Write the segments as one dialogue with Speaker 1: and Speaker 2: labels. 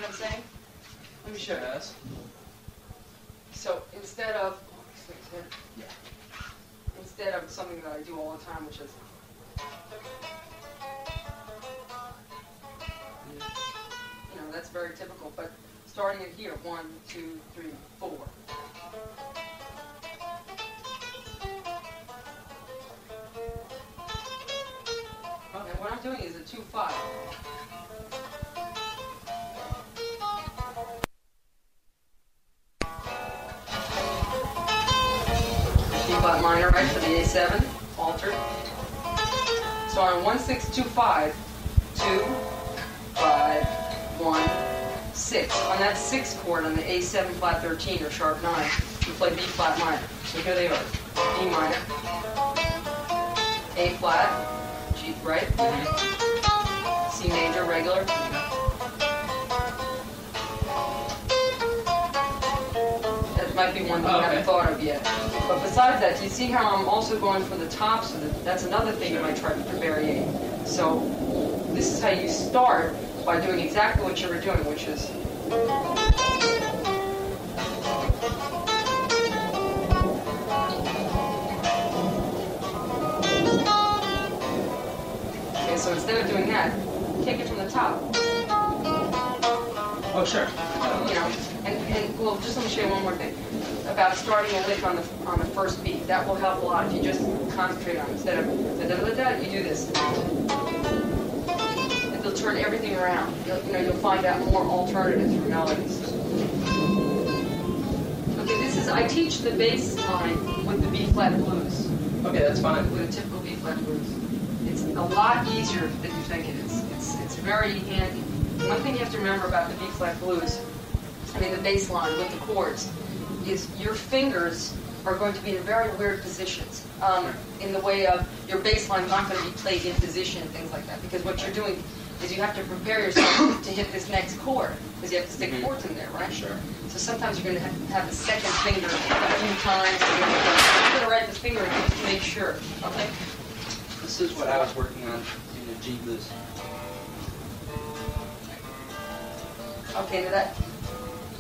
Speaker 1: what I'm saying? Let me show you.
Speaker 2: Yes.
Speaker 1: So instead of something that I do all the time, which is that's very typical, but starting it here, 1, 2, 3, 4. And what I'm doing is a 2-5. B-flat minor, right, for the A7, altered. So on 1, 6, 2, 5, 2, 5, 1, 6. On that 6th chord on the A7 flat 13 or sharp 9, you play B flat minor. So here they are. B minor, A flat, G, right? C major, regular. That might be one that you haven't thought of yet. But besides that, do you see how I'm also going for the top? So that's another thing you might try to vary. So this is how you start, by doing exactly what you were doing, which is okay, so instead of doing that, take it from the top.
Speaker 2: Oh, sure.
Speaker 1: And well, just let me show you one more thing about starting a lick on the first beat. That will help a lot if you just concentrate on it. Instead of da-da-da-da, you do this. It'll turn everything around. You'll find out more alternatives for melodies. Okay, I teach the bass line with the B flat blues.
Speaker 2: Okay, that's fine.
Speaker 1: With a typical B flat blues. It's a lot easier than you think it is. It's very handy. One thing you have to remember about the B flat blues, the bass line with the chords, is your fingers are going to be in very weird positions. In the way of your bass line's not going to be played in position and things like that, because what you're doing is you have to prepare yourself to hit this next chord, because you have to stick chords in there, right?
Speaker 2: Sure.
Speaker 1: So sometimes you're going to have the second finger a few times. You're going to write the finger just to make sure. Okay.
Speaker 2: This is what I was working on in the G blues.
Speaker 1: Okay, now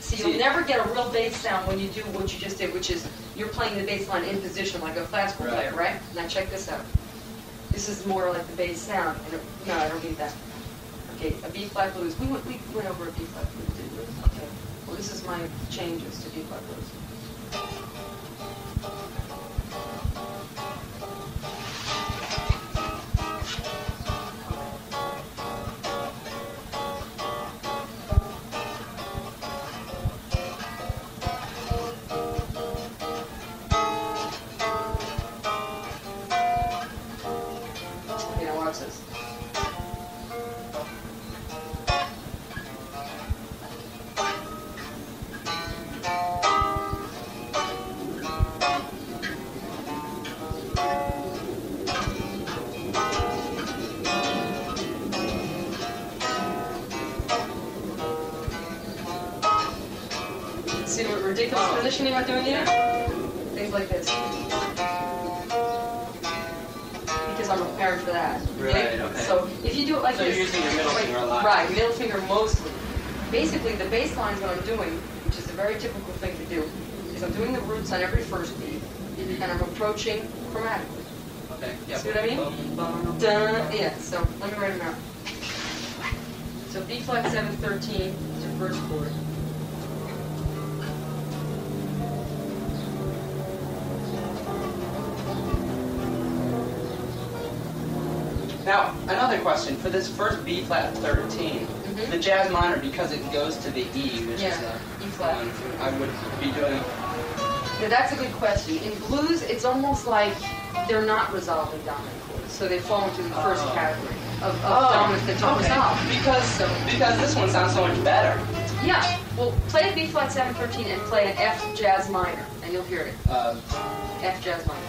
Speaker 1: see, you'll never get a real bass sound when you do what you just did, which is you're playing the bass line in position like a classical player, right? Now check this out. This is more like the bass sound. No, I don't need that. Okay, a B flat blues. We went over a B flat blues, didn't we? Okay. Well, this is my changes to B flat blues. See what ridiculous positioning I'm doing here? Things like this. Because I'm prepared for that.
Speaker 2: Right, okay.
Speaker 1: So if you do it like this.
Speaker 2: So you're using your middle finger a lot.
Speaker 1: Right, middle finger mostly. Basically, the bass lines what I'm doing, which is a very typical thing to do, is I'm doing the roots on every first beat, and I'm approaching chromatically.
Speaker 2: Okay, yeah.
Speaker 1: See what I mean? Dun, yeah, so let me write them out. So B flat 7, 13 is your first chord.
Speaker 2: Now, another question. For this first B flat 13, the jazz minor, because it goes to the E, which is
Speaker 1: E flat.
Speaker 2: one I would be doing.
Speaker 1: Now that's a good question. In blues, it's almost like they're not resolving dominant chords, so they fall into the first category of dominants that don't resolve.
Speaker 2: Because this one sounds so much better.
Speaker 1: Yeah. Well, play a B flat 7, 13 and play an F jazz minor, and you'll hear it. F jazz minor.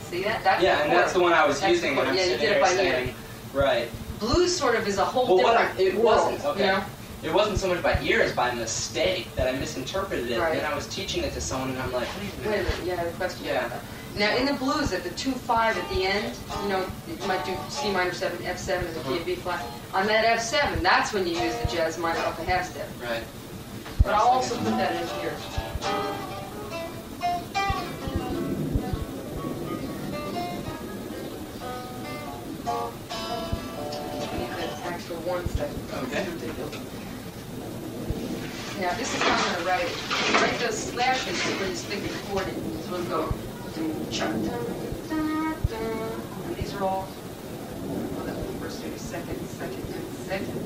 Speaker 1: See that? That's
Speaker 2: and that's the one I was using when I'm sitting there saying, right.
Speaker 1: Blues sort of is a whole different world.
Speaker 2: Okay.
Speaker 1: You know?
Speaker 2: It wasn't so much by ear as by mistake that I misinterpreted it.
Speaker 1: Right.
Speaker 2: And then I was teaching it to someone, and I'm like,
Speaker 1: wait a minute, you had a question about that. Now in the blues, at the 2-5 at the end, you know, you might do C minor 7, F7 as a key of B flat. On that F7, that's when you use the jazz minor up a half step.
Speaker 2: Right.
Speaker 1: But I'll also put that in here. For 1 second.
Speaker 2: Okay.
Speaker 1: Now this is how I'm going to write it. Write those slashes when you stick the chord in. So we'll go. And these are all. Well, that's the first 30 seconds, second, second.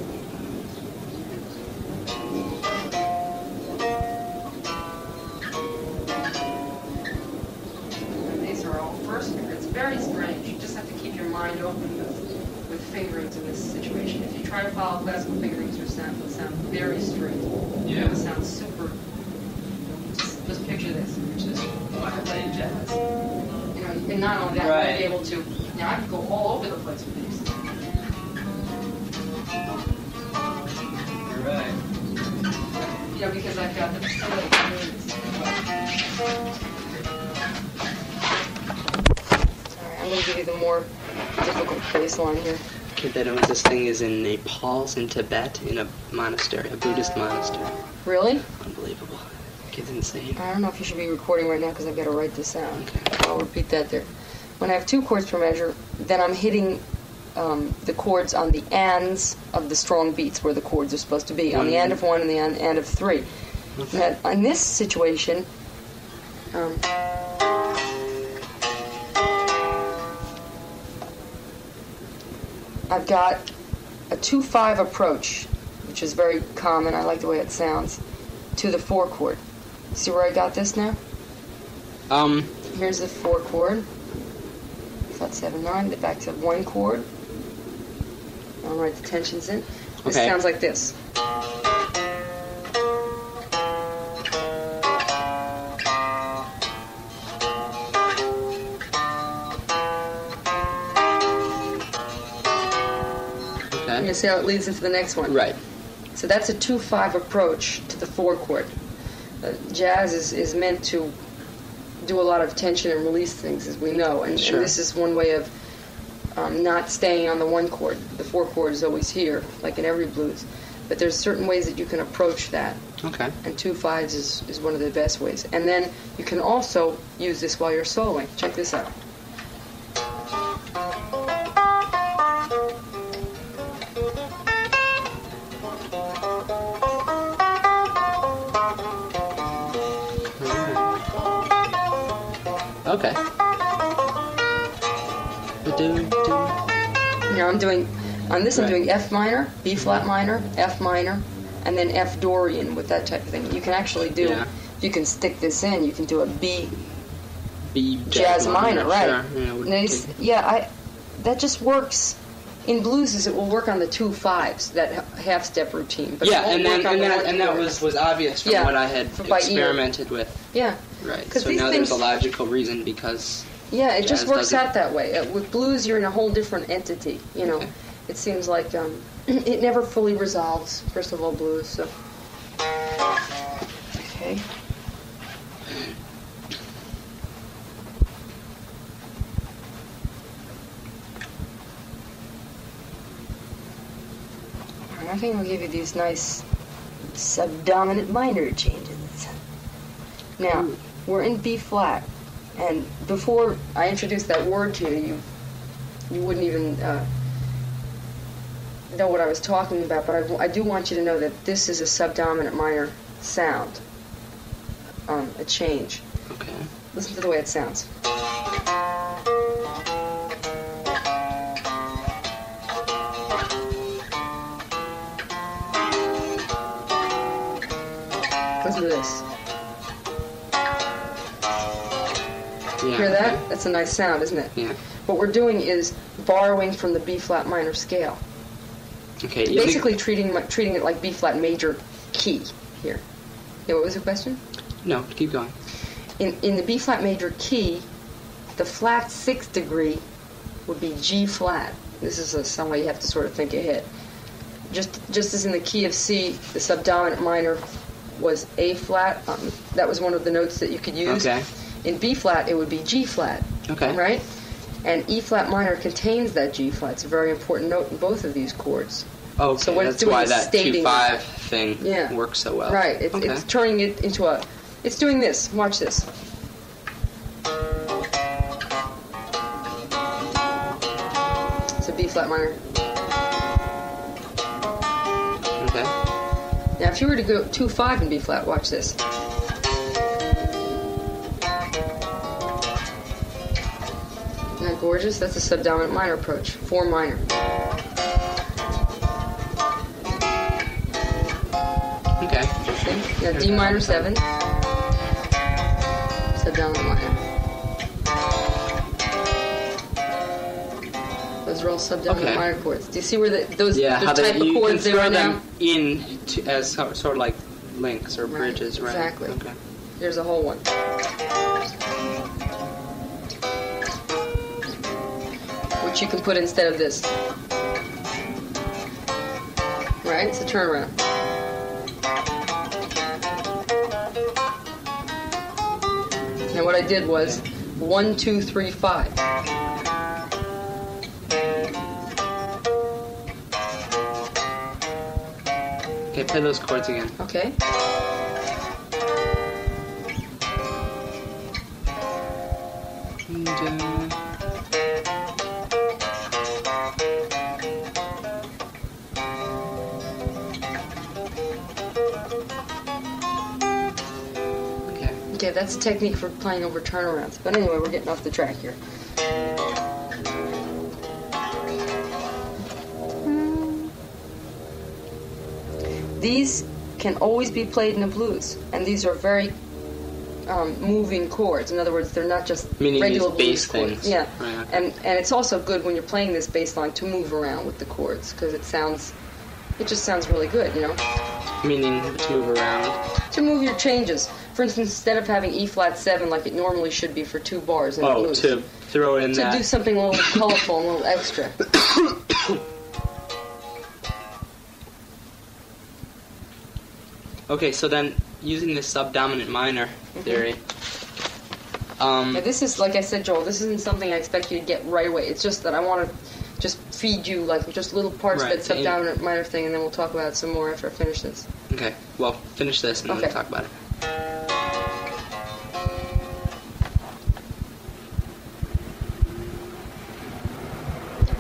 Speaker 1: And these are all first finger. It's very strange. You just have to keep your mind open with fingerings in this situation. If you try to follow classical fingerings, it'll sound very straight.
Speaker 2: Yeah.
Speaker 1: It'll sound super. Just picture this. Which is like a playing jazz. You know, and not only that,
Speaker 2: right.
Speaker 1: you'll be able to. Now I can go all over the place with these.
Speaker 2: You're right.
Speaker 1: You know, because I've got the fingerings. Sorry, I'm going to give you the more difficult bass line here.
Speaker 3: Kid that owns this thing is in Nepal, in Tibet, in a monastery, a Buddhist monastery.
Speaker 1: Really?
Speaker 3: Unbelievable. Kid's insane.
Speaker 1: I don't know if you should be recording right now because I've got to write this out.
Speaker 3: Okay.
Speaker 1: I'll repeat that there. When I have 2 chords per measure, then I'm hitting the chords on the ands of the strong beats where the chords are supposed to be, on the end of 1 and the end of 3.
Speaker 3: Okay.
Speaker 1: Now, in this situation, I've got a 2-5 approach, which is very common. I like the way it sounds, to the 4 chord. See where I got this now? Here's the 4 chord. Flat 7, 9. Get back to 1 chord. I'll write the tensions in. This
Speaker 3: Okay.
Speaker 1: sounds like this.
Speaker 3: Okay.
Speaker 1: You see how it leads into the next one?
Speaker 3: Right.
Speaker 1: So that's a 2-5 approach to the 4 chord. Jazz is meant to do a lot of tension and release things, as we know, and
Speaker 3: Sure.
Speaker 1: this is one way of not staying on the 1 chord. The 4 chord is always here, like in every blues. But there's certain ways that you can approach that,
Speaker 3: Okay.
Speaker 1: and 2-5s is one of the best ways. And then you can also use this while you're soloing. Check this out.
Speaker 3: Okay.
Speaker 1: Now I'm doing, on this I'm
Speaker 3: Right.
Speaker 1: doing F minor, B flat minor, F minor, and then F Dorian with that type of thing. You can actually do,
Speaker 3: Yeah.
Speaker 1: you can stick this in, you can do a B
Speaker 3: B
Speaker 1: jazz minor, right?
Speaker 3: Sure. Yeah, we
Speaker 1: Nice.
Speaker 3: could-
Speaker 1: That just works. In blues, it will work on the 2-5s, that half step routine. But
Speaker 3: Yeah,
Speaker 1: it won't
Speaker 3: and
Speaker 1: work
Speaker 3: then
Speaker 1: on the one
Speaker 3: that
Speaker 1: chord.
Speaker 3: was obvious from
Speaker 1: Yeah,
Speaker 3: what I had
Speaker 1: by ear.
Speaker 3: experimented with.
Speaker 1: Yeah.
Speaker 3: Right.
Speaker 1: 'Cause
Speaker 3: So
Speaker 1: these
Speaker 3: now there's a
Speaker 1: things-
Speaker 3: logical reason because
Speaker 1: Yeah, it just
Speaker 3: Jazz
Speaker 1: works
Speaker 3: doesn't-
Speaker 1: out that way. With blues, you're in a whole different entity. You know,
Speaker 3: Okay.
Speaker 1: it seems like it never fully resolves. First of all, blues. So, okay. I think we'll give you these nice subdominant minor changes. Now, we're in B flat. And before I introduced that word to you, you wouldn't even know what I was talking about, but I do want you to know that this is a subdominant minor sound, a change.
Speaker 3: okay.
Speaker 1: Listen to the way it sounds. Listen to this.
Speaker 3: Yeah.
Speaker 1: Hear that? That's a nice sound, isn't it?
Speaker 3: Yeah.
Speaker 1: What we're doing is borrowing from the B flat minor scale.
Speaker 3: Okay.
Speaker 1: Basically treating it like B flat major key here. Yeah, what was the question?
Speaker 3: No, keep going.
Speaker 1: In the B flat major key, the flat 6th degree would be G flat. This is some way you have to sort of think ahead. Just as in the key of C, the subdominant minor was A flat. That was one of the notes that you could use.
Speaker 3: Okay.
Speaker 1: In B flat, it would be G flat.
Speaker 3: Okay.
Speaker 1: Right? And E flat minor contains that G flat. It's a very important note in both of these chords.
Speaker 3: Okay,
Speaker 1: So what it's
Speaker 3: that's
Speaker 1: doing
Speaker 3: why
Speaker 1: is
Speaker 3: that
Speaker 1: stating
Speaker 3: 2-5 thing works so well.
Speaker 1: Right. It's turning it into a... It's doing this. Watch this. It's a B flat minor.
Speaker 3: Okay.
Speaker 1: Now, if you were to go 2-5 in B flat, watch this. Isn't that gorgeous? That's a subdominant minor approach. 4 minor.
Speaker 3: Okay.
Speaker 1: See? Now D minor 7. Subdominant minor. Those are all subdominant minor chords. Do you see where those type of chords they are now?
Speaker 3: You can throw them in as sort of like links or bridges, right?
Speaker 1: Exactly.
Speaker 3: Okay.
Speaker 1: Here's a whole one. Which you can put instead of this. Right? It's a turnaround. Now what I did was 1, 2, 3, 5.
Speaker 3: Okay, play those chords again.
Speaker 1: Okay.
Speaker 3: And,
Speaker 1: Okay, that's a technique for playing over turnarounds. But anyway, we're getting off the track here. These can always be played in a blues, and these are very moving chords. In other words, they're not just regular blues chords.
Speaker 3: Things.
Speaker 1: Yeah,
Speaker 3: right, okay.
Speaker 1: and it's also good when you're playing this bass line to move around with the chords because it just sounds really good, you know.
Speaker 3: Meaning to move around.
Speaker 1: To move your changes. For instance, instead of having E flat 7 like it normally should be for 2 bars in a blues,
Speaker 3: to throw in
Speaker 1: to do something a little colorful, a little extra.
Speaker 3: Okay, so then using the subdominant minor theory.
Speaker 1: Now this is, like I said, Joel, this isn't something I expect you to get right away. It's just that I want to just feed you like just little parts of that subdominant minor thing, and then we'll talk about it some more after I finish this.
Speaker 3: Okay, well, finish this and then we'll talk about it.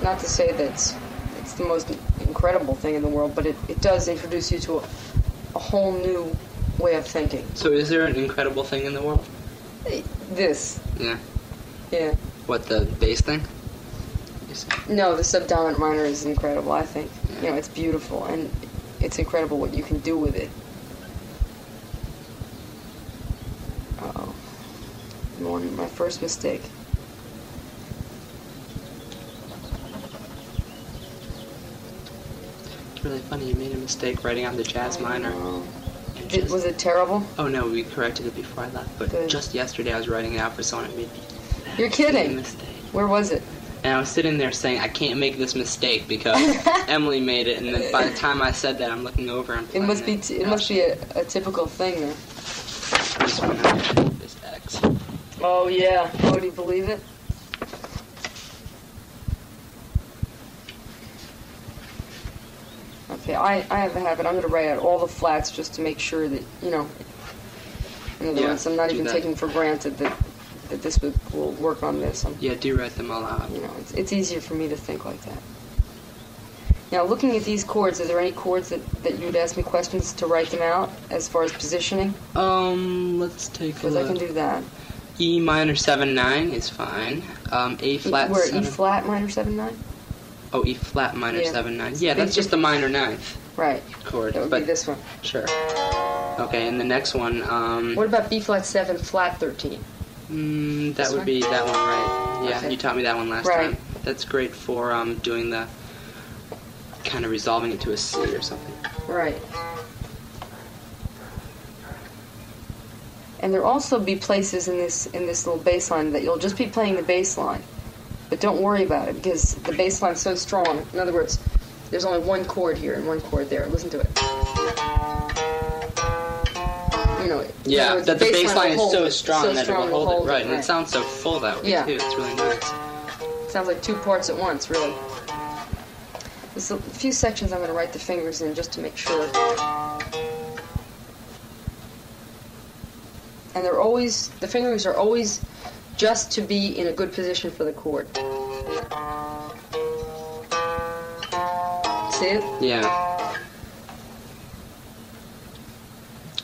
Speaker 1: Not to say that it's the most incredible thing in the world, but it does introduce you to a whole new way of thinking.
Speaker 3: So is there an incredible thing in the world?
Speaker 1: This.
Speaker 3: Yeah.
Speaker 1: Yeah.
Speaker 3: What, the bass thing?
Speaker 1: No, the subdominant minor is incredible, I think.
Speaker 3: Yeah.
Speaker 1: You know, it's beautiful, and it's incredible what you can do with it. Uh-oh. My first mistake.
Speaker 3: It's really funny, you made a mistake writing out the jazz minor.
Speaker 1: Was it terrible?
Speaker 3: Oh no, we corrected it before I left, but
Speaker 1: Good.
Speaker 3: just yesterday I was writing it out for someone and made
Speaker 1: You're kidding.
Speaker 3: a mistake.
Speaker 1: Where was it?
Speaker 3: And I was sitting there saying, I can't make this mistake because Emily made it, and then by the time I said that, I'm looking over and
Speaker 1: It
Speaker 3: playing
Speaker 1: must be it must be a typical thing there.
Speaker 3: This one, this X.
Speaker 1: Oh yeah. Oh, do you believe it? Okay, I have a habit. I'm going to write out all the flats just to make sure that, you know, in other words, I'm not even taking for granted that this will work on this.
Speaker 3: Yeah, do write them all out.
Speaker 1: You know, it's easier for me to think like that. Now, looking at these chords, are there any chords that you would ask me questions to write them out as far as positioning?
Speaker 3: Let's take a
Speaker 1: Because
Speaker 3: look.
Speaker 1: I can do that.
Speaker 3: E minor 7/9 is fine. A flat.
Speaker 1: Where E flat minor 7/9?
Speaker 3: Oh, E flat minor
Speaker 1: Yeah.
Speaker 3: 7/9. Yeah, that's just the minor ninth
Speaker 1: Right.
Speaker 3: chord.
Speaker 1: That would be this one.
Speaker 3: Sure. Okay, and the next one.
Speaker 1: What about B flat 7 flat 13?
Speaker 3: That would
Speaker 1: one?
Speaker 3: be that one, right? Yeah,
Speaker 1: Okay.
Speaker 3: you taught me that one last
Speaker 1: Right.
Speaker 3: time. That's great for doing the kind of resolving it to a C or something.
Speaker 1: Right. And there'll also be places in this little bass line that you'll just be playing the bass line. But don't worry about it because the bass line's so strong. In other words, there's only one chord here and one chord there. Listen to it. You know, in
Speaker 3: Yeah,
Speaker 1: other words,
Speaker 3: that the bass line
Speaker 1: will
Speaker 3: is so
Speaker 1: hold
Speaker 3: strong that it will hold it. Right, and
Speaker 1: right.
Speaker 3: it sounds so full that way,
Speaker 1: Yeah.
Speaker 3: too. It's really nice.
Speaker 1: Sounds like two parts at once, really. There's a few sections I'm going to write the fingers in just to make sure. And they're always, the fingers are always just to be in a good position for the chord. See it?
Speaker 3: Yeah.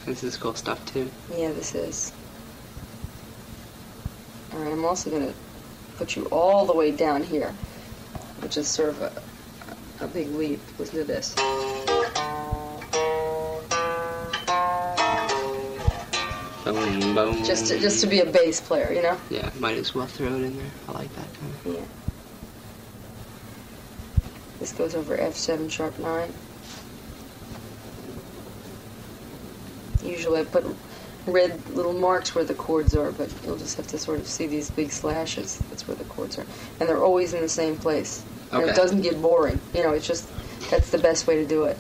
Speaker 3: This is cool stuff, too.
Speaker 1: Yeah, this is. Alright, I'm also going to put you all the way down here, which is sort of a big leap. Listen to this.
Speaker 3: Boom, boom.
Speaker 1: Just to be a bass player, you know?
Speaker 3: Yeah, might as well throw it in there. I like that kind of.
Speaker 1: Yeah. This goes over F7 sharp 9. Usually I put red little marks where the chords are, but you'll just have to sort of see these big slashes. That's where the chords are. And they're always in the same place. And
Speaker 3: Okay.
Speaker 1: it doesn't get boring. You know, it's just, that's the best way to do it.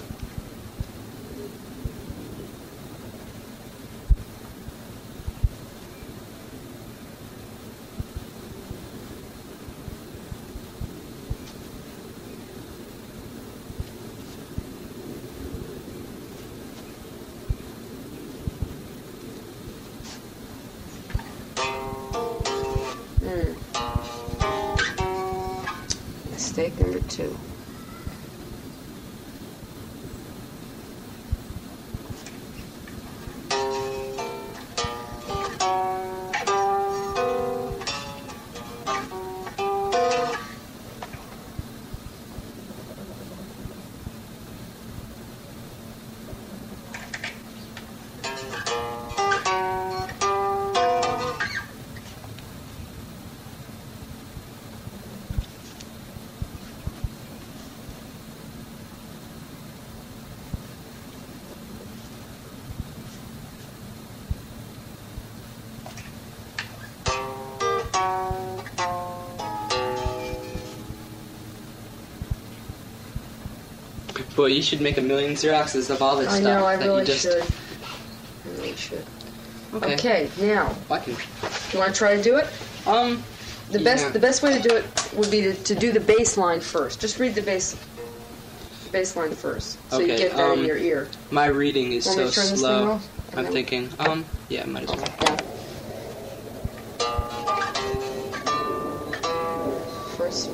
Speaker 1: Mistake number 2.
Speaker 3: Boy, you should make a million Xeroxes of all this
Speaker 1: I
Speaker 3: stuff.
Speaker 1: know, I
Speaker 3: that
Speaker 1: really
Speaker 3: you just...
Speaker 1: should. I really should.
Speaker 3: Okay.
Speaker 1: Okay, now,
Speaker 3: I can...
Speaker 1: you want to try to do it? The
Speaker 3: yeah.
Speaker 1: best way to do it would be to do the bass line first. Just read the bass line first, so you
Speaker 3: Okay,
Speaker 1: get that in your ear.
Speaker 3: My reading is
Speaker 1: Want me
Speaker 3: so
Speaker 1: to turn this
Speaker 3: slow.
Speaker 1: thing off?
Speaker 3: I'm thinking, yeah, might as well.
Speaker 1: Yeah.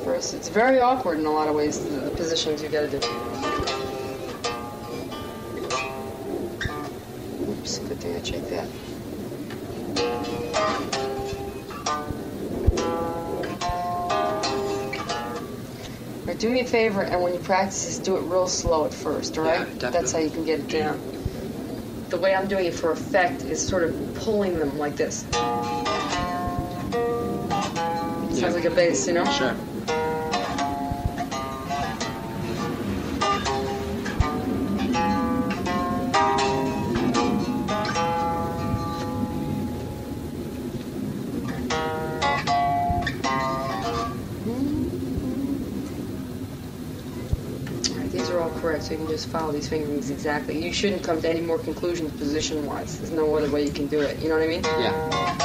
Speaker 1: First, it's very awkward in a lot of ways, the positions you gotta do. Oops, good thing I checked that. All right, do me a favor, and when you practice, just do it real slow at first, all right?
Speaker 3: Yeah, definitely.
Speaker 1: That's how you can get it down. The way I'm doing it for effect is sort of pulling them like this. Sounds like a bass, you know?
Speaker 3: Sure.
Speaker 1: Alright, these are all correct, so you can just follow these fingerings exactly. You shouldn't come to any more conclusions position-wise. There's no other way you can do it. You know what I mean?
Speaker 3: Yeah.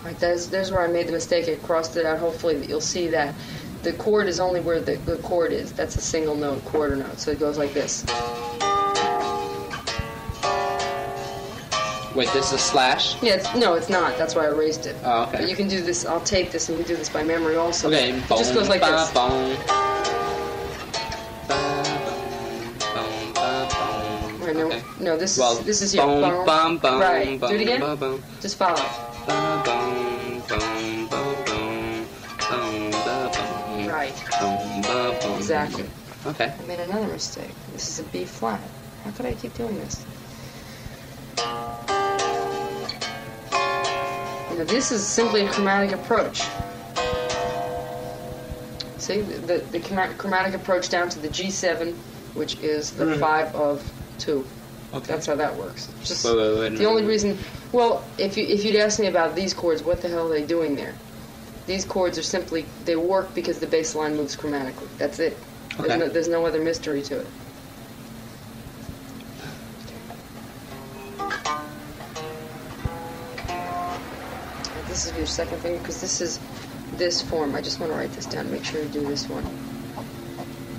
Speaker 1: Right, there's where I made the mistake. I crossed it out. Hopefully you'll see that the chord is only where the chord is. That's a single note, quarter note. So it goes like this.
Speaker 3: Wait, this is a slash?
Speaker 1: Yeah, no, it's not. That's why I erased it.
Speaker 3: Oh, okay.
Speaker 1: But you can do this. I'll tape this, and you can do this by memory also.
Speaker 3: Okay,
Speaker 1: It just goes like this. Right, no,
Speaker 3: Okay.
Speaker 1: no, this
Speaker 3: Well,
Speaker 1: is here.
Speaker 3: boom,
Speaker 1: Boom.
Speaker 3: bum, bum,
Speaker 1: Right.
Speaker 3: bum,
Speaker 1: Do it again.
Speaker 3: bum, bum.
Speaker 1: Just follow.
Speaker 3: Ba, bum, bum, bum, bum, bum, ba, bum,
Speaker 1: Right.
Speaker 3: bum, ba, bum.
Speaker 1: Exactly.
Speaker 3: Okay.
Speaker 1: I made another mistake. This is a B flat. How could I keep doing this? You know, this is simply a chromatic approach. See, the chromatic approach down to the G7, which is the 5 of 2.
Speaker 3: Okay.
Speaker 1: That's how that works. Just
Speaker 3: Wait,
Speaker 1: the only reason, well, if you'd asked me about these chords, what the hell are they doing there? These chords are simply, they work because the bass line moves chromatically. That's it.
Speaker 3: Okay.
Speaker 1: There's no other mystery to it. This is your second finger, because this is this form. I just want to write this down. Make sure you do this one.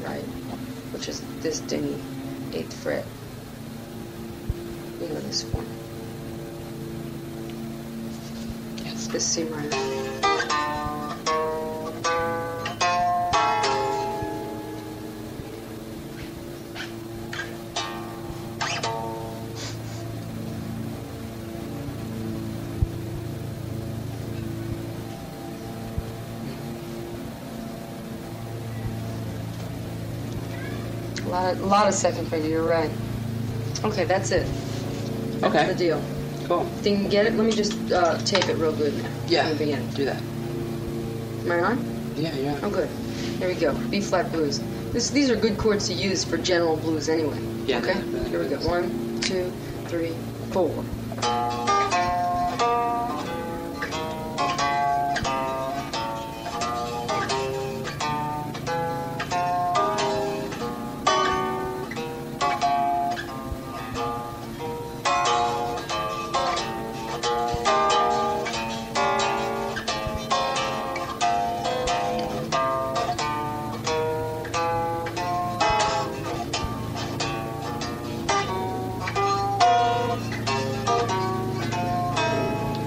Speaker 1: Right. Which is this dingy 8th fret. You know this form. Yes. This C minor. A lot of second finger, you're right. Okay, that's it. That's
Speaker 3: Okay.
Speaker 1: the deal.
Speaker 3: Cool.
Speaker 1: Think you can get it? Let me just tape it real good now.
Speaker 3: Yeah.
Speaker 1: From the beginning.
Speaker 3: Do that.
Speaker 1: Am I on?
Speaker 3: Yeah.
Speaker 1: Oh, good. Here we go. B flat blues. These are good chords to use for general blues anyway.
Speaker 3: Yeah.
Speaker 1: Okay? Here we go. 1, 2, 3, 4.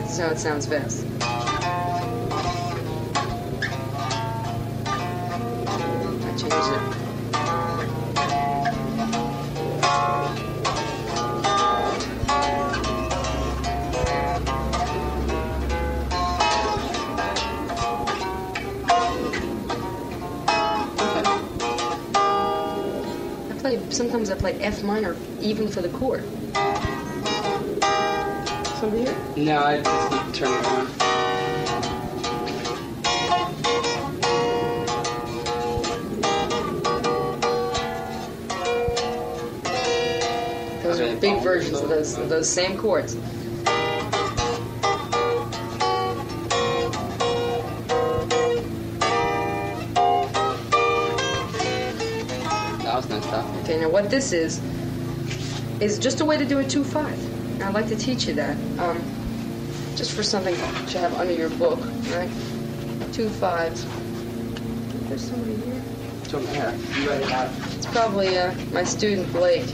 Speaker 1: That's how it sounds best. I changed it. Sometimes I play F minor even for the chord. Over here?
Speaker 3: No, I just turn it on.
Speaker 1: Those are big versions of those same chords.
Speaker 3: That was nice stuff.
Speaker 1: Okay, now what this is just a way to do a 2-5. I'd like to teach you that, just for something to have under your book, right? 2 5s. There's somebody here.
Speaker 3: Something here. You ready now?
Speaker 1: It's probably my student Blake.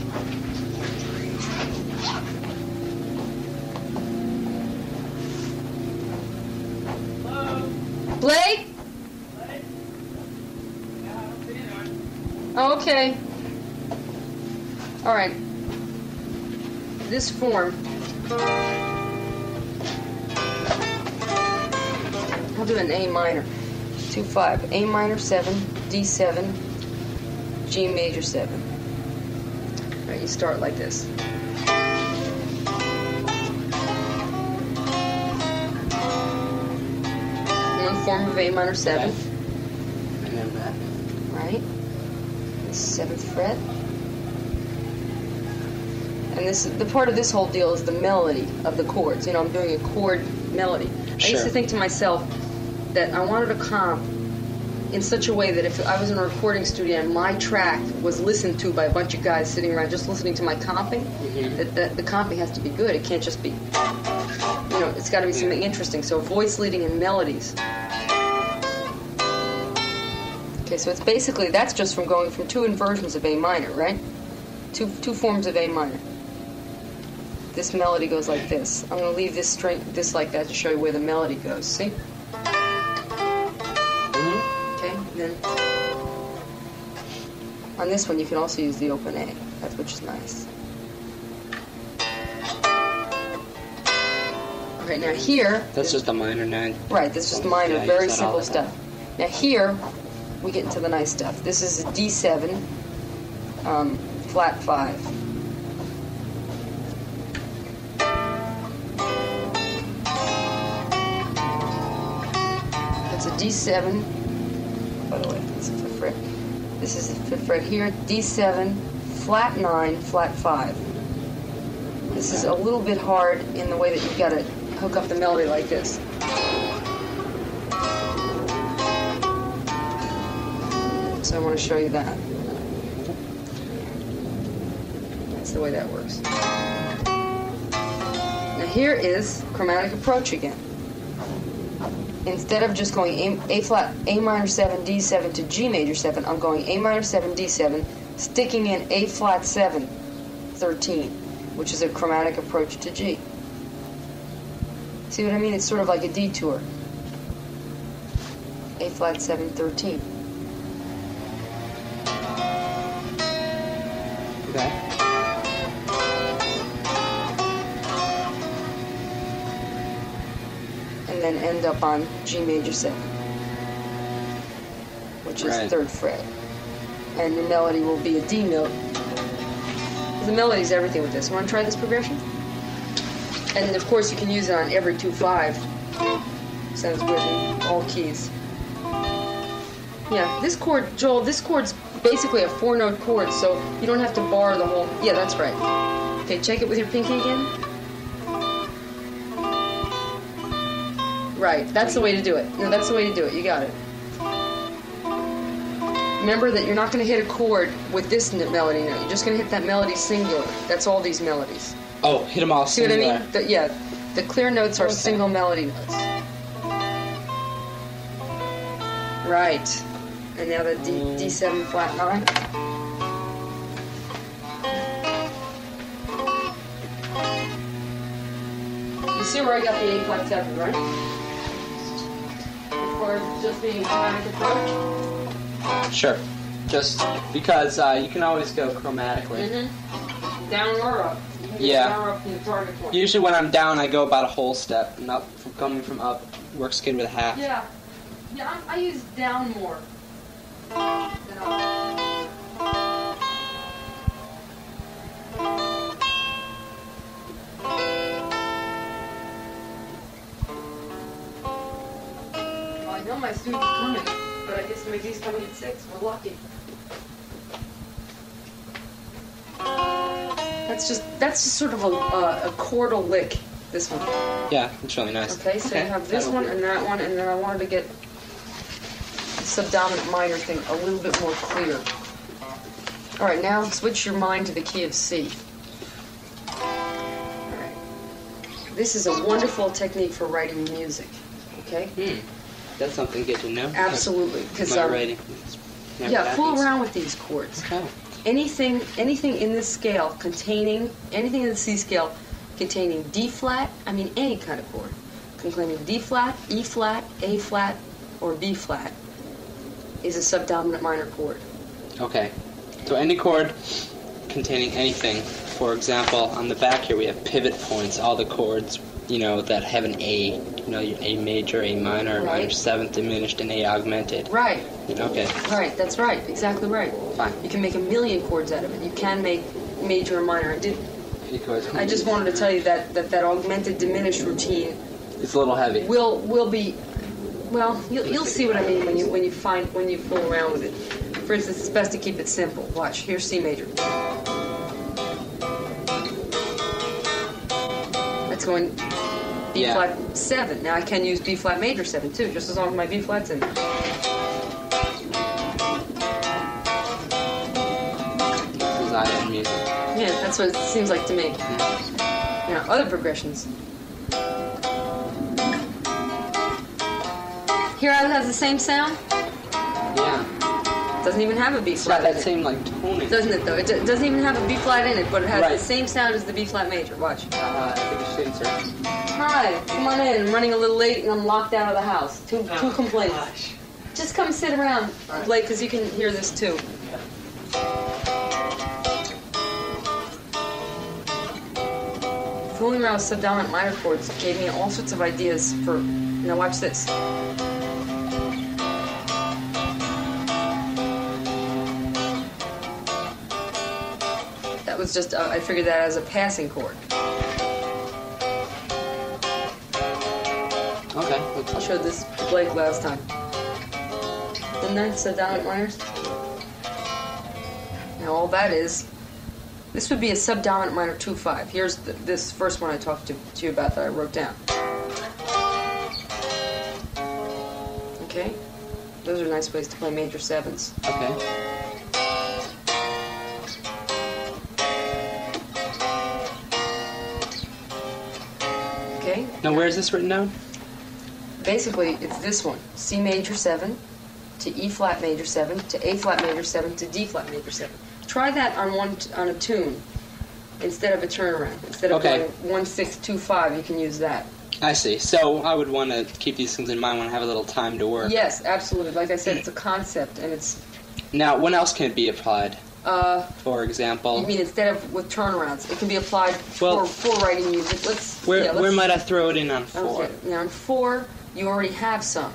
Speaker 4: Hello?
Speaker 1: Blake?
Speaker 4: Blake? Yeah, I'm seeing her.
Speaker 1: Oh, okay. All right. This form, I'll do an A minor, 2-5, A minor 7, D7, G major 7. All right, you start like this. One form of A minor 7,
Speaker 3: I know that.
Speaker 1: right? The 7th fret. And the part of this whole deal is the melody of the chords. You know, I'm doing a chord melody. I used to think to myself that I wanted a comp in such a way that if I was in a recording studio and my track was listened to by a bunch of guys sitting around just listening to my comping, that the comping has to be good. It can't just be, you know, it's got to be something interesting. So voice leading and melodies. Okay, so it's basically, that's just from going from 2 inversions of A minor, right? Two forms of A minor. This melody goes like this. I'm going to leave this string, this like that to show you where the melody goes. See? Okay, and then on this one you can also use the open A, which is nice. Okay, now here...
Speaker 3: That's just a minor 9.
Speaker 1: Right, that's just minor,
Speaker 3: Yeah,
Speaker 1: very
Speaker 3: you said all
Speaker 1: simple
Speaker 3: that.
Speaker 1: stuff. Now here, we get into the nice stuff. This is a D7, flat 5. It's a D7, by the way. It's a 5th fret. This is the 5th fret here. D7, flat 9, flat 5. This is a little bit hard in the way that you've got to hook up the melody like this. So I want to show you that. That's the way that works. Now here is chromatic approach again. Instead of just going A flat, A minor 7, D7 to G major 7, I'm going A minor 7, D7, sticking in A flat 7, 13, which is a chromatic approach to G. See what I mean? It's sort of like a detour. A flat 7, 13.
Speaker 3: Okay.
Speaker 1: And then end up on G major 7, which is 3rd fret. And the melody will be a D note. The melody is everything with this. Want to try this progression? And of course you can use it on every 2/5. Sounds good in all keys. Yeah, this chord, Joel, this chord's basically a 4-note chord, so you don't have to bar the whole... Yeah, that's right. Okay, check it with your pinky again. Right, that's the way to do it. No, that's the way to do it. You got it. Remember that you're not going to hit a chord with this melody note. You're just going to hit that melody singular. That's all these melodies.
Speaker 3: Oh, hit them all
Speaker 1: See
Speaker 3: singular.
Speaker 1: what I mean? Yeah, the clear notes are single melody notes. Right. And now the D7 flat 9. You see where I got the A flat 7, right? As far as just being chromatic approach.
Speaker 3: Sure. Just because you can always go chromatically.
Speaker 1: Mm-hmm. Down or up. You can
Speaker 3: Yeah.
Speaker 1: go down or up from the target point.
Speaker 3: Usually when I'm down, I go about a whole step, and up coming from up works good with a half.
Speaker 1: Yeah. Yeah, I use down more than up. Well, I know my students are coming, but I guess McGee's coming at 6. We're lucky. That's just sort of a chordal lick. This one.
Speaker 3: Yeah, it's really nice.
Speaker 1: Okay, so you have this one and that one, and then I wanted to get the subdominant minor thing a little bit more clear. All right, now switch your mind to the key of C. All right. This is a wonderful technique for writing music. Okay.
Speaker 3: That's something good to know.
Speaker 1: Absolutely, because
Speaker 3: My writing.
Speaker 1: yeah, fool around with these chords.
Speaker 3: Okay.
Speaker 1: Anything in this scale containing anything in the C scale containing D flat, I mean any kind of chord, containing D flat, E flat, A flat, or B flat is a subdominant minor chord.
Speaker 3: Okay. So any chord containing anything. For example, on the back here we have pivot points. All the chords, that have an A. Your A major, A minor,
Speaker 1: Right.
Speaker 3: minor 7th diminished, and A augmented.
Speaker 1: Right.
Speaker 3: Okay.
Speaker 1: Right. That's right. Exactly right.
Speaker 3: Fine.
Speaker 1: You can make a million chords out of it. You can make major or minor.
Speaker 3: Any chords.
Speaker 1: I just wanted to tell you that augmented diminished routine
Speaker 3: It's a little heavy.
Speaker 1: will be, well, you'll see what I mean when you fool around with it. For instance, it's best to keep it simple. Watch. Here's C major. That's going B flat 7. Now I can use B flat major 7 too, just as long as my B flat's in there.
Speaker 3: This is island music.
Speaker 1: Yeah, that's what it seems like to me. Now, other progressions. Here it has the same sound.
Speaker 3: Yeah.
Speaker 1: Doesn't even have a B
Speaker 3: It's
Speaker 1: flat.
Speaker 3: got
Speaker 1: in
Speaker 3: that
Speaker 1: it.
Speaker 3: same toning.
Speaker 1: Doesn't it though? It doesn't even have a B flat in it, but it has
Speaker 3: Right.
Speaker 1: the same sound as the B flat major. Watch.
Speaker 3: I think students are.
Speaker 1: Hi, come on in. I'm running a little late and I'm locked out of the house. Two complaints.
Speaker 2: Gosh.
Speaker 1: Just come sit around, Blake, because you can hear this too. Fooling around with subdominant minor chords gave me all sorts of ideas for. Now watch this. That was just I figured that as a passing chord.
Speaker 3: Okay.
Speaker 1: I showed this to Blake last time. didn't I? Subdominant minors. Now all that is, this would be a subdominant minor 2-5. Here's this first one I talked to you about that I wrote down. Okay, those are nice ways to play major sevens.
Speaker 3: Okay.
Speaker 1: Okay.
Speaker 3: Now where is this written down?
Speaker 1: Basically, it's this one: C major 7 to E flat major 7 to A flat major 7 to D flat major 7. Try that on a tune instead of a turnaround. Instead of
Speaker 3: Okay.
Speaker 1: going 1-6-2-5, you can use that.
Speaker 3: I see. So I would want to keep these things in mind when I have a little time to work.
Speaker 1: Yes, absolutely. Like I said, it's a concept, and it's.
Speaker 3: Now, when else can it be applied? For example,
Speaker 1: You mean instead of with turnarounds, it can be applied
Speaker 3: Well,
Speaker 1: for writing music.
Speaker 3: where might I throw it in on 4?
Speaker 1: Okay. Now on 4, you already have some.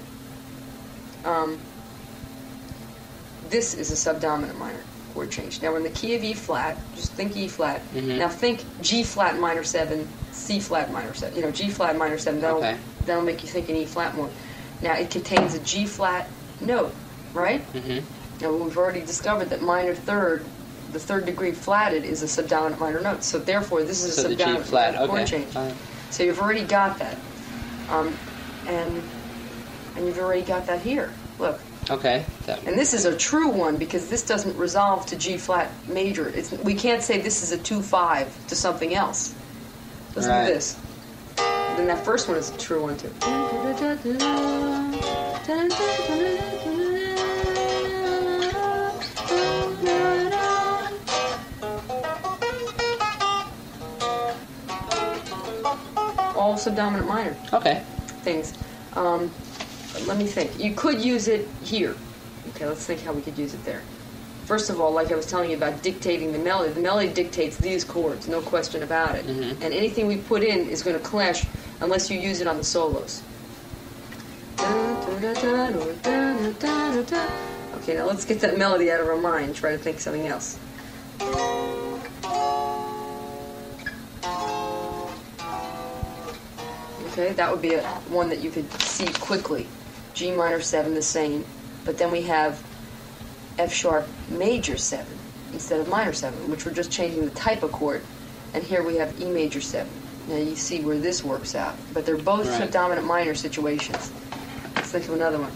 Speaker 1: This is a subdominant minor chord change. Now in the key of E flat, just think E flat.
Speaker 3: Mhm.
Speaker 1: Now think G flat minor 7, C flat minor 7. You know, G flat minor 7. That'll make you think in E flat more. Now it contains a G flat note, right?
Speaker 3: Mm-hmm.
Speaker 1: Now we've already discovered that minor third, the third degree flatted, is a subdominant minor note. So therefore, this is a
Speaker 3: So the G
Speaker 1: subdominant
Speaker 3: flat.
Speaker 1: minor chord
Speaker 3: Okay.
Speaker 1: change.
Speaker 3: Fine.
Speaker 1: So you've already got that, and you've already got that here. Look,
Speaker 3: Okay.
Speaker 1: and this is a true one because this doesn't resolve to G flat major. We can't say this is a 2-5 to something else. Listen
Speaker 3: Right.
Speaker 1: to this. Then that first one is a true one too. All subdominant minor
Speaker 3: Okay.
Speaker 1: things. Let me think. You could use it here. Okay, let's think how we could use it there. First of all, like I was telling you about dictating the melody dictates these chords, no question about it.
Speaker 3: Mhm.
Speaker 1: And anything we put in is going to clash unless you use it on the solos. Okay, now let's get that melody out of our mind and try to think something else. Okay, that would be one that you could see quickly. G minor 7 the same, but then we have F sharp major 7 instead of minor 7, which we're just changing the type of chord. And here we have E major 7. Now you see where this works out, but they're both
Speaker 3: Right.
Speaker 1: subdominant minor situations. Let's think of another one.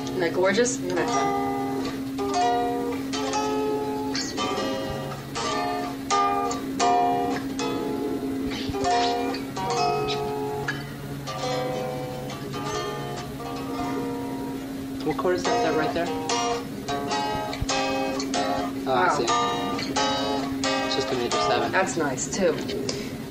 Speaker 1: Isn't that gorgeous? Isn't that fun?
Speaker 3: What chord is that? That right there? Oh,
Speaker 1: Wow.
Speaker 3: I see. It's just a major 7.
Speaker 1: That's nice too.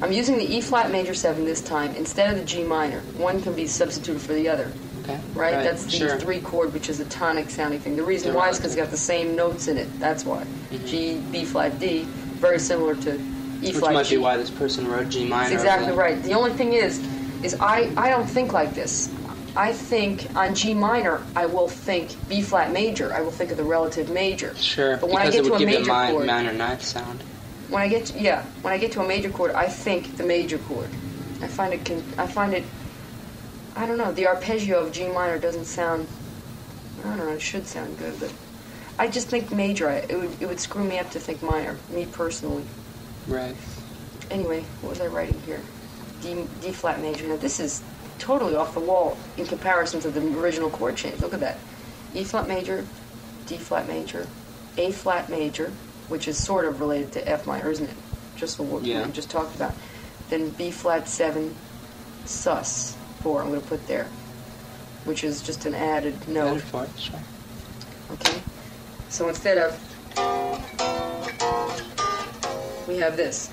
Speaker 1: I'm using the E flat major 7 this time instead of the G minor. One can be substituted for the other,
Speaker 3: Okay.
Speaker 1: right? That's the
Speaker 3: sure.
Speaker 1: 3 chord, which is a tonic sounding thing. The reason
Speaker 3: They're
Speaker 1: why is because it's got the same notes in it. That's why.
Speaker 3: Mhm.
Speaker 1: G, B flat, D, very similar to E
Speaker 3: Which
Speaker 1: flat,
Speaker 3: might
Speaker 1: G.
Speaker 3: be why this person wrote G minor.
Speaker 1: That's exactly right. The only thing is I don't think like this. I think on G minor, I will think B flat major. I will think of the relative major.
Speaker 3: Sure,
Speaker 1: But when I
Speaker 3: because
Speaker 1: get
Speaker 3: it
Speaker 1: to
Speaker 3: would
Speaker 1: a
Speaker 3: give you a
Speaker 1: major chord,
Speaker 3: minor ninth sound.
Speaker 1: when I get to a major chord, I think the major chord. I find it. I don't know. The arpeggio of G minor doesn't sound. I don't know. It should sound good, but I just think major. It would screw me up to think minor. Me personally.
Speaker 3: Right.
Speaker 1: Anyway, what was I writing here? D flat major. Now this is totally off the wall in comparison to the original chord change. Look at that. E flat major, D flat major, A flat major, which is sort of related to F minor, isn't it? Just for what we just talked about. Then B flat 7, sus 4. I'm going to put there, which is just an added note.
Speaker 3: Sure.
Speaker 1: Okay. So instead of, we have this.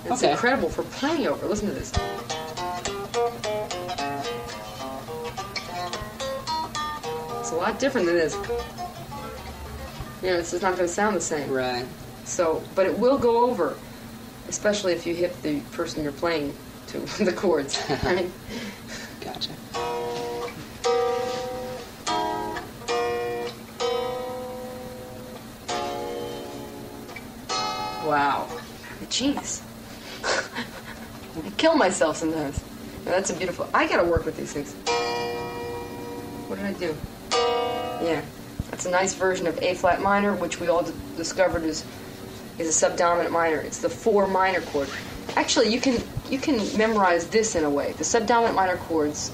Speaker 1: It's
Speaker 3: Okay.
Speaker 1: incredible for playing over. Listen to this. It's a lot different than this. You know, it's just not going to sound the same.
Speaker 3: Right.
Speaker 1: So, but it will go over, especially if you hit the person you're playing to the chords. Right? Wow. Jeez. I kill myself sometimes. Now, that's a beautiful... I gotta work with these things. What did I do? Yeah. That's a nice version of A flat minor, which we all discovered is a subdominant minor. It's the 4 minor chord. Actually, you can memorize this in a way. The subdominant minor chords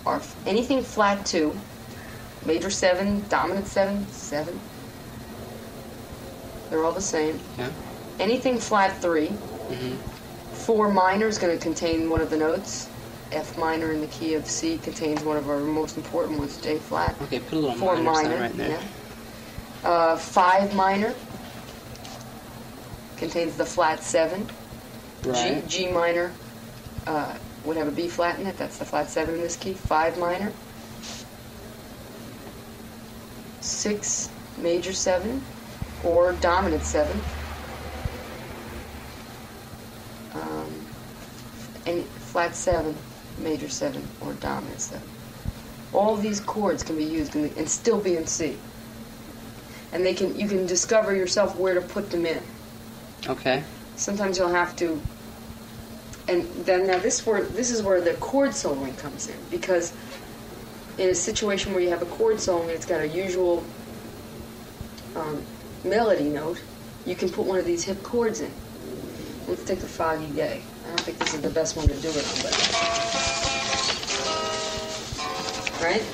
Speaker 1: are anything flat 2, major 7, dominant 7, 7. They're all the same.
Speaker 3: Yeah.
Speaker 1: Anything flat 3.
Speaker 3: Mm-hmm.
Speaker 1: 4 minor is going to contain one of the notes. F minor in the key of C contains one of our most important ones, J flat.
Speaker 3: Okay, put a little
Speaker 1: 4
Speaker 3: minor sign
Speaker 1: minor,
Speaker 3: right there.
Speaker 1: yeah. 5 minor contains the flat 7.
Speaker 3: Right.
Speaker 1: G minor would have a B flat in it. That's the flat 7 in this key. 5 minor. 6 major 7 or dominant 7. And flat 7, major 7 or dominant 7. All these chords can be used and still be in C. And you can discover yourself where to put them in.
Speaker 3: Okay.
Speaker 1: Sometimes you'll have to, and then now this is where the chord soloing comes in, because in a situation where you have a chord solo and it's got a usual melody note, you can put one of these hip chords in. Let's take the Foggy Day. I don't think this is the best one to do it on, but right?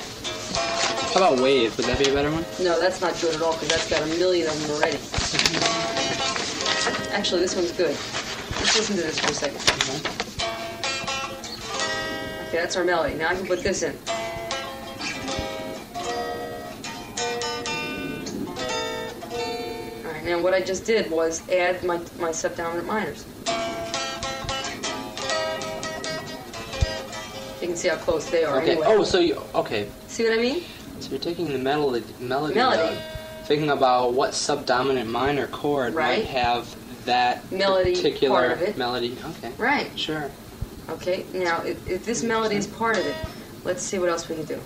Speaker 3: How about Wave? Would that be a better one?
Speaker 1: No, that's not good at all, because that's got a million of them already. Actually, this one's good. Let's listen to this for a second. Okay, that's our melody. Now I can put this in. Alright, now what I just did was add my subdominant minors. You can see how close they are.
Speaker 3: Okay.
Speaker 1: Anyway.
Speaker 3: Oh, so you... Okay.
Speaker 1: See what I mean?
Speaker 3: So you're taking the melody note, thinking about what subdominant minor chord
Speaker 1: Right.
Speaker 3: might have that
Speaker 1: Melody
Speaker 3: particular
Speaker 1: part of it.
Speaker 3: melody. Okay.
Speaker 1: Right.
Speaker 3: Sure.
Speaker 1: Okay, now if this melody is part of it, let's see what else we can do.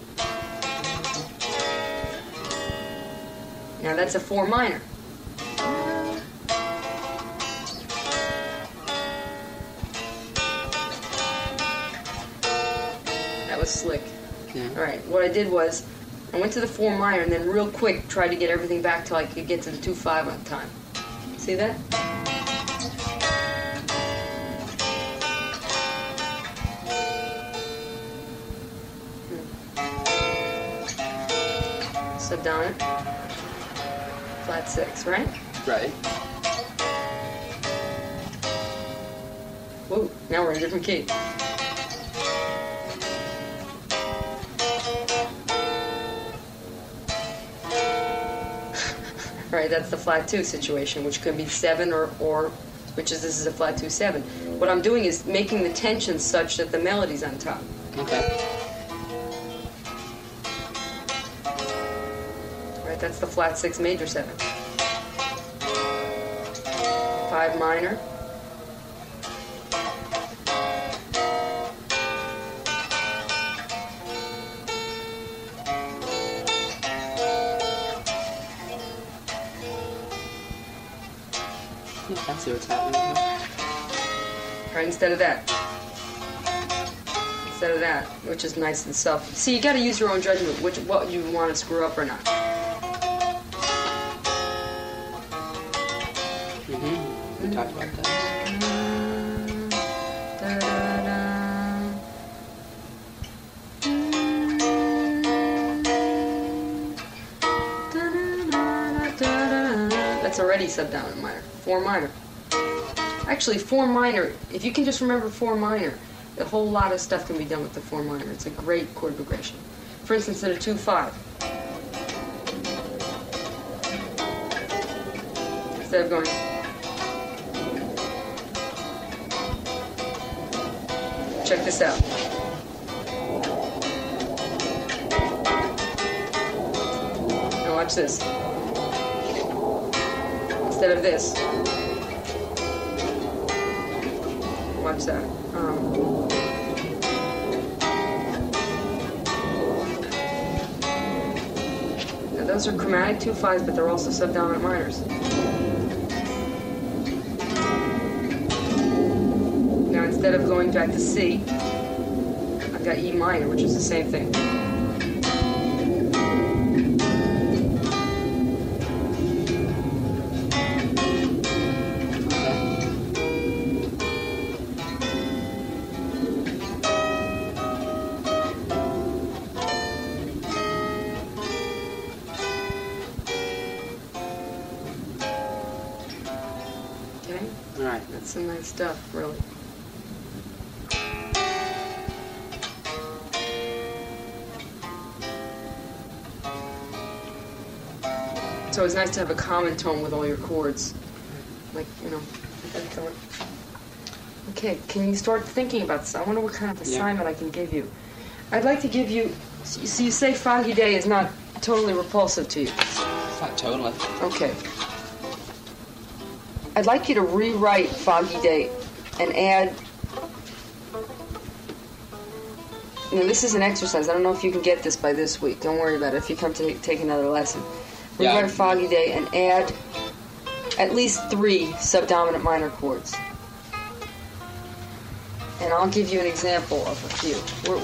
Speaker 1: Now that's a 4 minor. That was slick.
Speaker 3: Yeah.
Speaker 1: Alright, what I did was, I went to the 4 minor and then real quick tried to get everything back till I could get to the 2-5 on time. See that? Subdominant, flat 6, right?
Speaker 3: Right.
Speaker 1: Whoa, now we're in a different key. Right, that's the flat 2 situation, which could be 7 or this is a flat 2 7. What I'm doing is making the tension such that the melody's on top.
Speaker 3: Okay.
Speaker 1: Right, that's the flat 6 major 7. 5 minor.
Speaker 3: I see what's happening here.
Speaker 1: Right, instead of that. Instead of that, which is nice and soft. See, you got to use your own judgment, what you want to screw up or not.
Speaker 3: We talked about that.
Speaker 1: That's already subdominant minor. 4 minor. Actually, 4 minor, if you can just remember 4 minor, a whole lot of stuff can be done with the 4 minor. It's a great chord progression. For instance, in a 2-5. Instead of going... Check this out. Now watch this. Instead of this. Watch that. those are chromatic 2/5s, but they're also subdominant minors. Now instead of going back to C, I've got E minor, which is the same thing.
Speaker 3: Alright.
Speaker 1: That's some nice stuff, really. It's always nice to have a common tone with all your chords. Like, you know, that tone. Okay, can you start thinking about this? I wonder what kind of assignment I can give you. I'd like to give you, so you say Foggy Day is not totally repulsive to you.
Speaker 3: Not totally.
Speaker 1: Okay. I'd like you to rewrite Foggy Day and add, you know, this is an exercise. I don't know if you can get this by this week. Don't worry about it if you come to take another lesson. Rewrite Foggy Day and add at least 3 subdominant minor chords. And I'll give you an example of a few.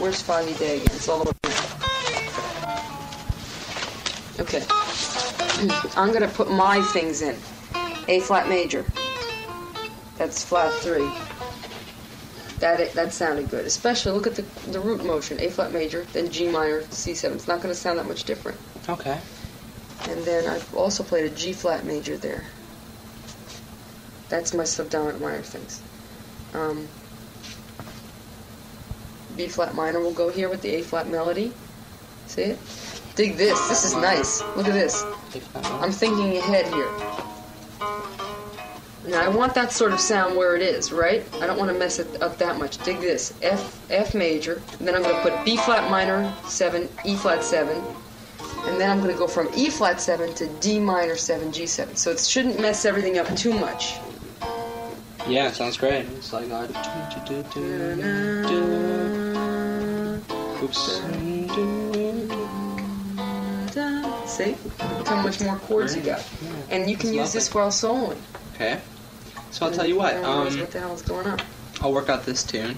Speaker 1: Where's Foggy Day again? It's all the way down. Okay. I'm going to put my things in. A flat major. That's flat 3. That sounded good. Especially look at the root motion. A flat major, then G minor, C7. It's not going to sound that much different.
Speaker 3: Okay.
Speaker 1: And then I've also played a G flat major there. That's my subdominant minor things. B flat minor will go here with the A flat melody. See it? Dig this. This is nice. Look at this. I'm thinking ahead here. Now I want that sort of sound where it is, right? I don't want to mess it up that much. Dig this. F major. And then I'm going to put B flat minor 7, E flat 7. And then I'm going to go from E flat 7 to D minor 7, G7. So it shouldn't mess everything up too much.
Speaker 3: Yeah, it sounds great. It's like oops.
Speaker 1: See? Look how much more chords you got. And you can use this while soloing.
Speaker 3: Okay. So I'll tell you what.
Speaker 1: What the hell is going on?
Speaker 3: I'll work out this tune.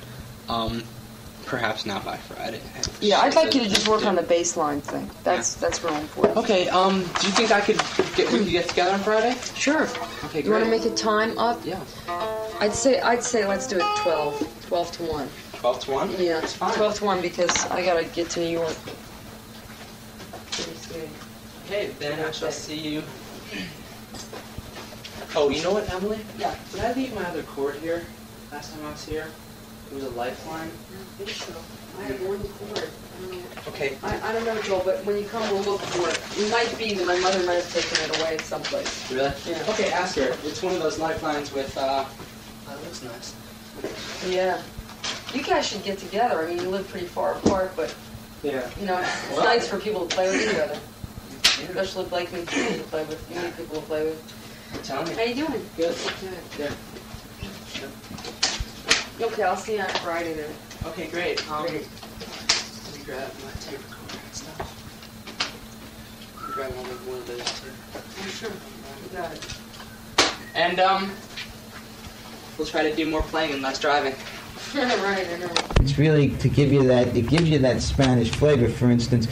Speaker 3: Perhaps not by Friday.
Speaker 1: Yeah, I'd like you to just work on the bass line thing. That's real important.
Speaker 3: Okay. Do you think I could we could get together on Friday?
Speaker 1: Sure.
Speaker 3: Okay, great.
Speaker 1: You want to make a time up?
Speaker 3: Yeah.
Speaker 1: I'd say let's do it 12 to 1.
Speaker 3: 12 to 1?
Speaker 1: Yeah,
Speaker 3: That's fine.
Speaker 1: 12 to 1 because I gotta get to New York.
Speaker 3: Okay, then I shall see you. Oh, you know what, Emily?
Speaker 1: Yeah.
Speaker 3: Did I leave my other cord here last time I was here? It was a lifeline.
Speaker 1: I think so. I have one cord. I don't know.
Speaker 3: Okay.
Speaker 1: I don't know, Joel, but when you come, we'll look for it. It might be that my mother might have taken it away someplace.
Speaker 3: Really?
Speaker 1: Yeah.
Speaker 3: Okay, ask her. It's one of those lifelines with, that looks nice.
Speaker 1: Yeah. You guys should get together. I mean, you live pretty far apart, but,
Speaker 3: Yeah.
Speaker 1: you know, it's nice for people to play with each other. Especially like me, people to play with. You need people to play with.
Speaker 3: Tell me.
Speaker 1: How you doing?
Speaker 3: Good.
Speaker 1: Good. Okay, I'll see you on Friday then.
Speaker 3: Okay, great.
Speaker 1: Great.
Speaker 3: Let me grab my tape recorder and stuff. Grab one of those too.
Speaker 1: Oh, sure. You got it.
Speaker 3: And we'll try to do more playing and less driving.
Speaker 1: Right, I know.
Speaker 5: It's really to give you that, it gives you that Spanish flavor. For instance,